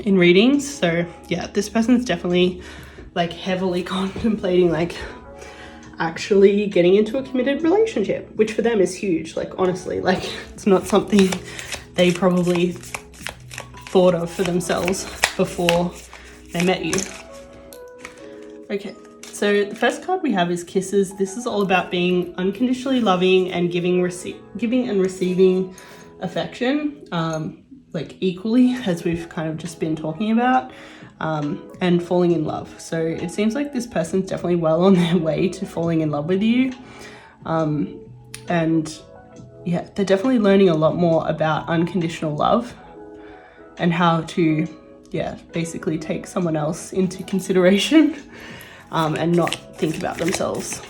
in readings. So yeah, this person's definitely like heavily contemplating like actually getting into a committed relationship, which for them is huge. Like honestly, like it's not something they probably thought of for themselves before they met you. Okay, so the first card we have is Kisses. This is all about being unconditionally loving and giving and receiving affection, like equally, as we've kind of just been talking about, and falling in love. So it seems like this person's definitely well on their way to falling in love with you. And yeah, they're definitely learning a lot more about unconditional love and how to, yeah, basically take someone else into consideration. And not think about themselves,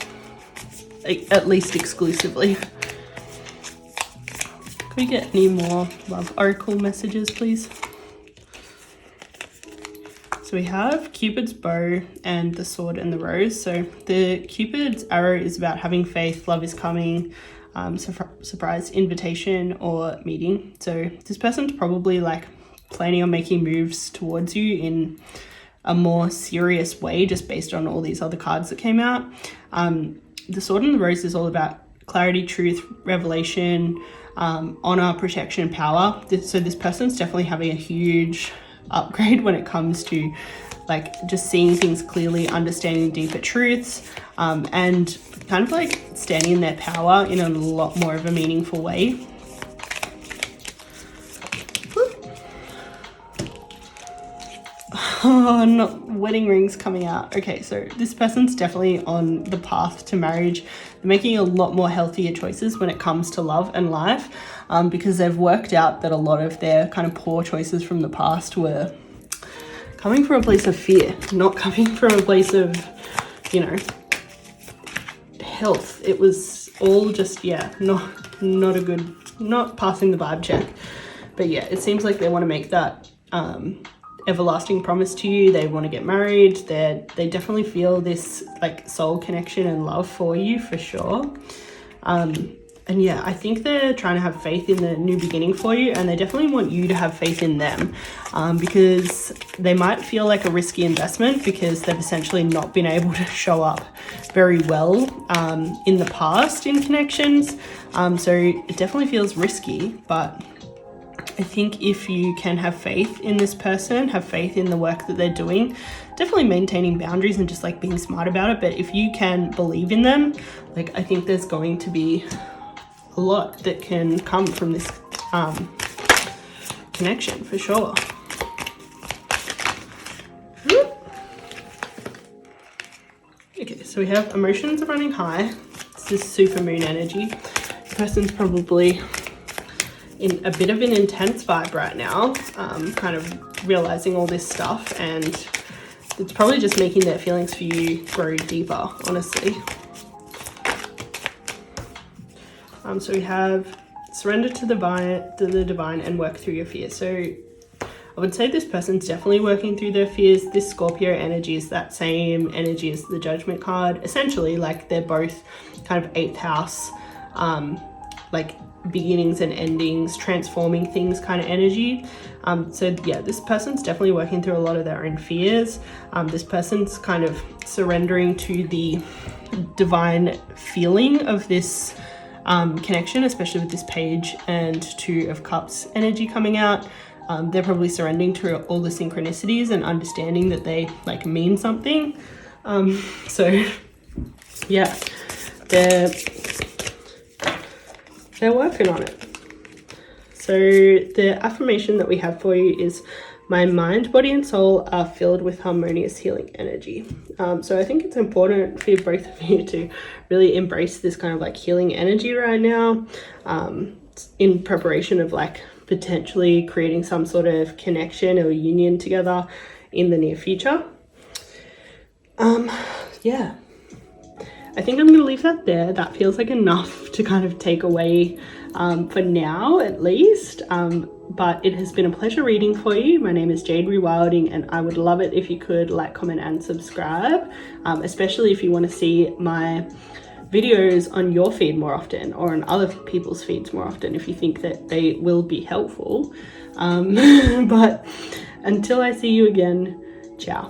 at least exclusively. Can we get any more love oracle messages, please? So we have Cupid's bow and the sword and the rose. So the Cupid's arrow is about having faith, love is coming, surprise invitation or meeting. So this person's probably like planning on making moves towards you in a more serious way, just based on all these other cards that came out. The sword and the rose is all about clarity, truth, revelation, honor, protection, power. So this person's definitely having a huge upgrade when it comes to like just seeing things clearly, understanding deeper truths, and kind of like standing in their power in a lot more of a meaningful way. Oh, not wedding rings coming out. Okay, so this person's definitely on the path to marriage. They're making a lot more healthier choices when it comes to love and life, because they've worked out that a lot of their kind of poor choices from the past were coming from a place of fear, not coming from a place of, you know, health. It was all just, yeah, not a good, not passing the vibe check. But yeah, it seems like they want to make that everlasting promise to you. They want to get married. They definitely feel this like soul connection and love for you for sure. And yeah, I think they're trying to have faith in the new beginning for you, and they definitely want you to have faith in them, because they might feel like a risky investment because they've essentially not been able to show up very well in the past in connections. So it definitely feels risky, but I think if you can have faith in this person, have faith in the work that they're doing, definitely maintaining boundaries and just like being smart about it. But if you can believe in them, like I think there's going to be a lot that can come from this connection for sure. Okay, so we have emotions are running high. This is super moon energy. The person's probably in a bit of an intense vibe right now, kind of realizing all this stuff, and it's probably just making their feelings for you grow deeper, honestly. So we have surrender to the divine and work through your fears. So I would say this person's definitely working through their fears. This Scorpio energy is that same energy as the Judgment card. Essentially, like they're both kind of 8th house, like beginnings and endings, transforming things kind of energy. So yeah, this person's definitely working through a lot of their own fears. This person's kind of surrendering to the divine feeling of this connection, especially with this Page and 2 of Cups energy coming out. They're probably surrendering to all the synchronicities and understanding that they like mean something. So yeah, they're working on it. So the affirmation that we have for you is, my mind, body and soul are filled with harmonious healing energy. So I think it's important for both of you to really embrace this kind of like healing energy right now, in preparation of like potentially creating some sort of connection or union together in the near future. Yeah, I think I'm going to leave that there. That feels like enough to kind of take away for now, at least. But it has been a pleasure reading for you. My name is Jade Rewilding, and I would love it if you could like, comment and subscribe, especially if you want to see my videos on your feed more often, or on other people's feeds more often, if you think that they will be helpful. But until I see you again, ciao.